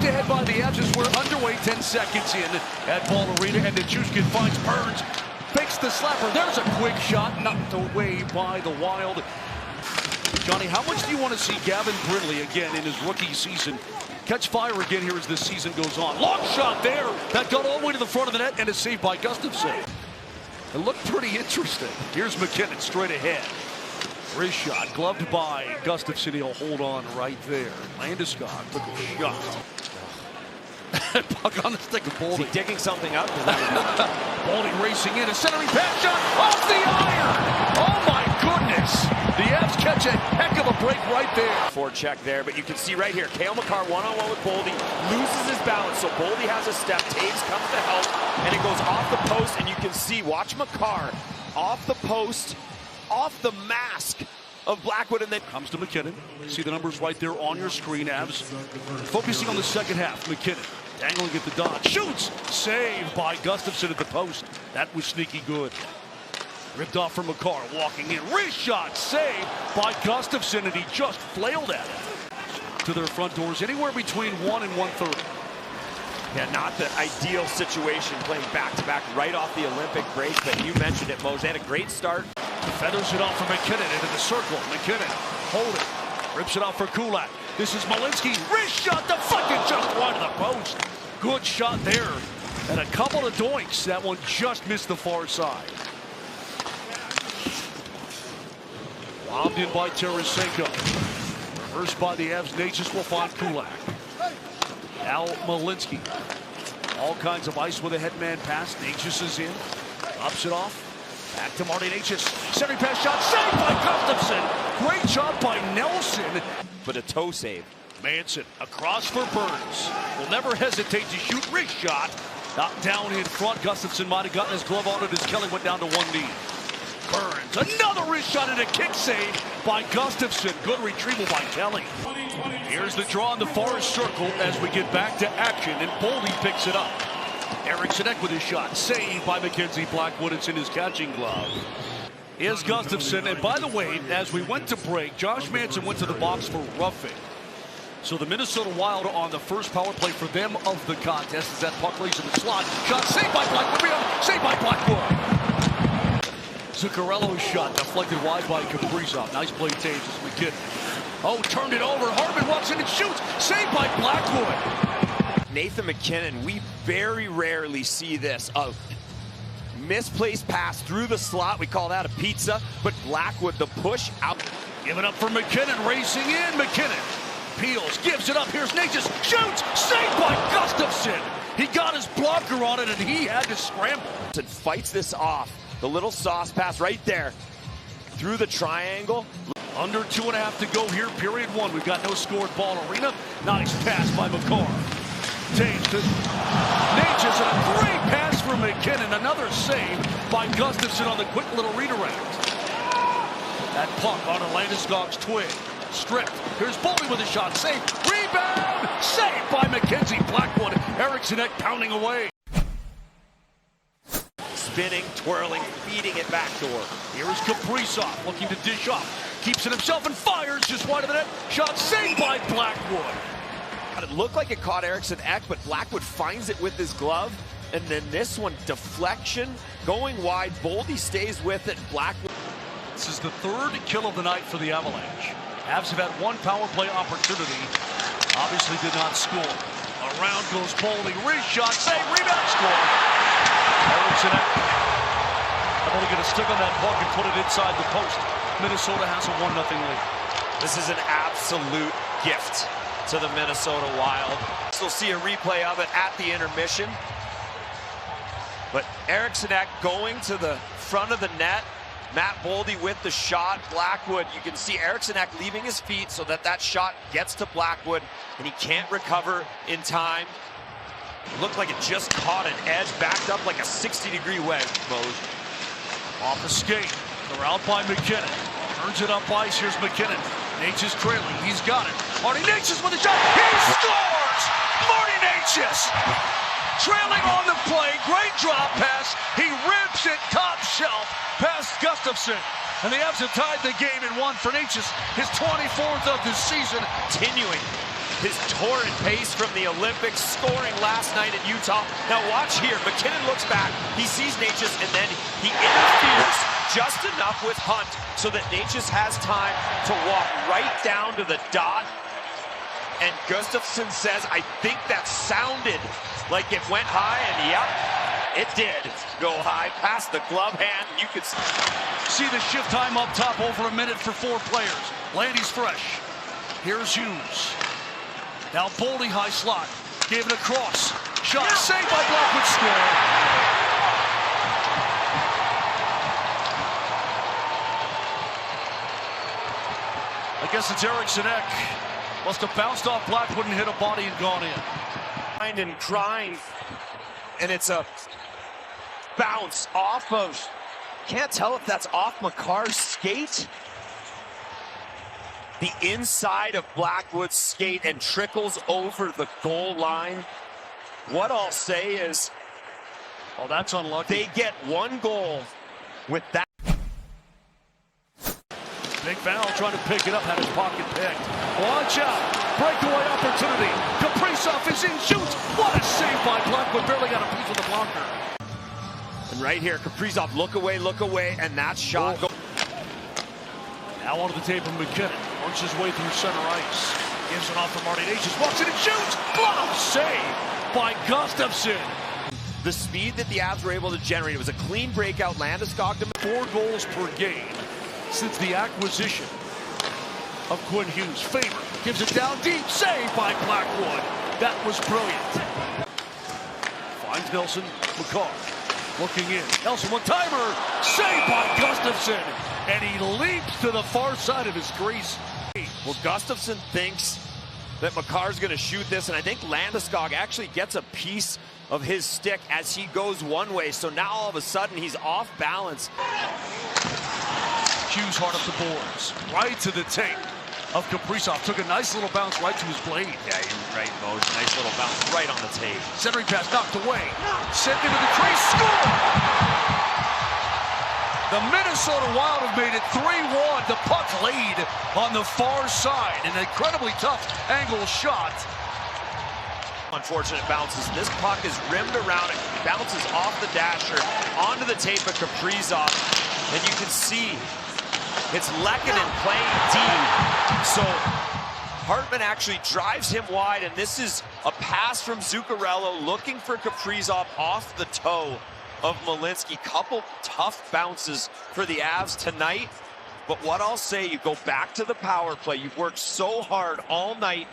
pushed ahead by the Avs as we're underway 10 seconds in at Ball Arena, and the Juice finds Burns, fakes the slapper. There's a quick shot knocked away by the Wild. Johnny, how much do you want to see Gavin Brindley again in his rookie season catch fire again here as this season goes on? Long shot there that got all the way to the front of the net and is saved by Gustafsson. It looked pretty interesting. Here's McKinnon straight ahead. Wrist shot gloved by Gustafsson. He'll hold on right there. Landeskog took a shot. Puck on the stick of Boldy. Is he digging something up? Boldy racing in. A centering pass shot off the iron. Oh my goodness. The Avs catch a heck of a break right there. Forecheck there, but you can see right here, Cale Makar one-on-one with Boldy, loses his balance, so Boldy has a step, Taves comes to help, and it goes off the post, and you can see, watch Makar, off the post, off the mask of Blackwood, and then comes to McKinnon. See the numbers right there on your screen, Avs. Focusing on the second half, McKinnon dangling at the dot, shoots, saved by Gustafsson at the post. That was sneaky good. Ripped off from Makar, walking in, wrist shot, saved by Gustafsson, and he just flailed at it. To their front doors, anywhere between 1 and 130. Yeah, not the ideal situation, playing back-to-back right off the Olympic break, but you mentioned it, Mose. They had a great start. Feathers it off for McKinnon into the circle. McKinnon, hold it, rips it off for Kulak. This is Malinsky, wrist shot, deflected just wide of the post. Good shot there, and a couple of doinks. That one just missed the far side. Bombed in by Tarasenko. Reversed by the Avs. Natchez will find Kulak. Al Malinsky. All kinds of ice with a headman pass. Natchez is in. Ups it off. Back to Marty Natchez. Centering pass shot. Saved by Gustafsson. Great job by Nelson. But a toe save. Manson across for Burns. Will never hesitate to shoot. Wrist shot. Knocked down in front. Gustafsson might have gotten his glove on it as Kelly went down to one knee. Burns, another wrist shot and a kick save by Gustafsson. Good retrieval by Kelly. Here's the draw in the far circle as we get back to action, and Boldy picks it up. Eriksson with his shot, saved by Mackenzie Blackwood. It's in his catching glove. Here's Gustafsson, and by the way, as we went to break, Josh Manson went to the box for roughing. So the Minnesota Wild on the first power play for them of the contest as that puck lays in the slot. Shot saved by Blackwood, rebound, saved by Blackwood. Zuccarello's shot deflected wide by Kaprizov. Nice play, Taves as McKinnon. Oh, turned it over. Hartman walks in and shoots. Saved by Blackwood. Nathan McKinnon, we very rarely see this. A misplaced pass through the slot. We call that a pizza. But Blackwood, the push out. Give it up for McKinnon. Racing in. McKinnon peels. Gives it up. Here's Natchez. Shoots. Saved by Gustafsson. He got his blocker on it, and he had to scramble. And fights this off. The little sauce pass right there through the triangle. Under 2.5 to go here, period one. We've got no score at Ball Arena. Nice pass by Makar. Taves to Natchez, and a great pass for McKinnon. Another save by Gustafsson on the quick little redirect. That puck on Landeskog's twig. Stripped. Here's Boldy with a shot. Save. Rebound. Saved by Mackenzie Blackwood. Eriksson pounding away. Spinning, twirling, feeding it backdoor. Here is Kaprizov looking to dish off. Keeps it himself and fires just wide of the net. Shot saved by Blackwood. It looked like it caught Eriksson, but Blackwood finds it with his glove. And then this one, deflection, going wide. Boldy stays with it. Blackwood. This is the third kill of the night for the Avalanche. Avs have had one power play opportunity. Obviously did not score. Around goes Boldy. Wrist shot, save, rebound, score. Eriksson able to get a stick on that puck and put it inside the post. Minnesota has a 1-0 lead. This is an absolute gift to the Minnesota Wild. We'll see a replay of it at the intermission. But Eriksson going to the front of the net. Matt Boldy with the shot. Blackwood, you can see Eriksson leaving his feet so that that shot gets to Blackwood, and he can't recover in time. Looked like it just caught an edge, backed up like a 60-degree wedge, Mose. Off the skate, corralled by McKinnon. Turns it up ice, here's McKinnon. Natchez trailing, he's got it. Marty Natchez with a shot, he scores! Marty Natchez! Trailing on the play, great drop pass. He rips it top shelf past Gustafsson. And the Avs have tied the game in 1 for Natchez, his 24th of the season. Continuing his torrid pace from the Olympics, scoring last night in Utah. Now watch here, McKinnon looks back, he sees Natchez, and then he interferes just enough with Hunt so that Natchez has time to walk right down to the dot. And Gustafsson says, I think that sounded like it went high, and yep, it did go high past the glove hand. You could see the shift time up top, over a minute for 4 players. Landy's fresh. Here's Hughes. Now Boldy high slot. Gave it across. Shot saved by Blackwood, score. I guess it's Eriksson Ek. Must have bounced off Blackwood and hit a body and gone in. And crying, and it's a bounce off of, can't tell if that's off McCarr's skate. The inside of Blackwood's skate and trickles over the goal line. What I'll say is, oh, that's unlucky. They get 1 goal with that. Big foul, trying to pick it up, had his pocket picked. Watch out, breakaway opportunity. Kaprizov is in, shoots. What a save by Blackwood, barely got a piece of the blocker. And right here, Kaprizov, look away, and that shot. Oh. Now onto the tape of McKinnon, works his way through center ice. Gives it off to Marty Natchez, walks in and shoots. Glove save by Gustafsson. The speed that the Avs were able to generate, it was a clean breakout. Landeskog to 4 goals per game since the acquisition of Quinn Hughes. Faber gives it down deep, saved by Blackwood. That was brilliant. Finds Nelson, McCarr looking in. Nelson one-timer, saved by Gustafsson, and he leaps to the far side of his crease. Well, Gustafsson thinks that McCarr's going to shoot this, and I think Landeskog actually gets a piece of his stick as he goes one way. So now all of a sudden he's off balance. Hughes hard up the boards, right to the tape of Kaprizov. Took a nice little bounce right to his blade. Yeah, you're right, Moj. Nice little bounce right on the tape. Centering pass knocked away. Sent into the crease, score! The Minnesota Wild have made it 3-1. The puck laid on the far side. An incredibly tough angle shot. Unfortunate bounces. This puck is rimmed around. It bounces off the dasher onto the tape of Kaprizov. And you can see it's Lehkonen playing deep. So Hartman actually drives him wide, and this is a pass from Zuccarello looking for Kaprizov off the toe of Malinsky. Couple tough bounces for the Avs tonight. But what I'll say, you go back to the power play. You've worked so hard all night.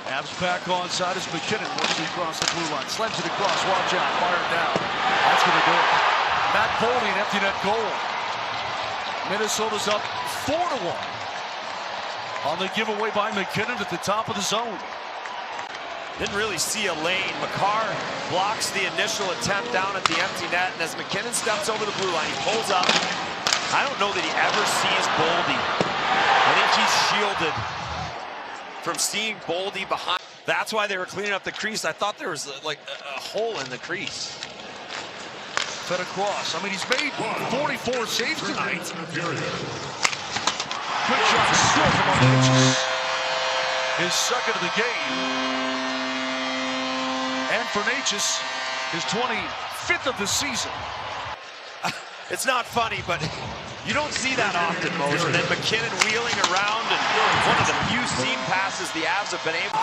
Avs back on side as McKinnon works across the blue line. Slams it across, watch out, fired down. That's going to do it. Matt Boldy, an empty net goal. Minnesota's up 4-1 on the giveaway by McKinnon at the top of the zone. Didn't really see a lane. McCarr blocks the initial attempt down at the empty net, and as McKinnon steps over the blue line, he pulls up. I don't know that he ever sees Boldy. I think he's shielded from seeing Boldy behind. That's why they were cleaning up the crease. I thought there was like a hole in the crease. Fed across. I mean, he's made 44 saves tonight. Good shot, still from Natchez. His second of the game. And for Natchez, his 25th of the season. It's not funny, but you don't see that often, Moj. And then McKinnon wheeling around, and one of the few seam passes the Avs have been able.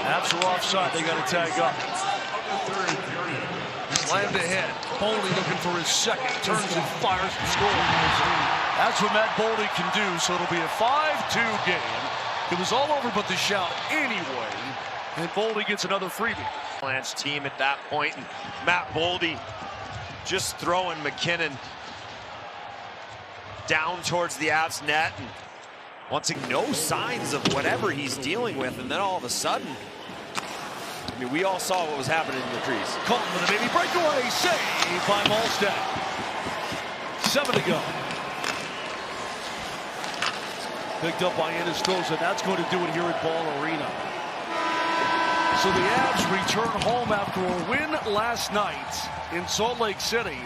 Avs are offside. They got to tag up. Slammed ahead. Boldy looking for his second. Turns and fires and scores. That's what Matt Boldy can do. So it'll be a 5-2 game. It was all over but the shout anyway. And Boldy gets another freebie. Avalanche team at that point, and Matt Boldy just throwing McKinnon down towards the Avs net, and once again, no signs of whatever he's dealing with, and then all of a sudden, I mean, we all saw what was happening in the crease. Colton with a baby breakaway, save by Malstead. 7 to go. Picked up by Anastoza, that's going to do it here at Ball Arena. So the Avs return home after a win last night in Salt Lake City.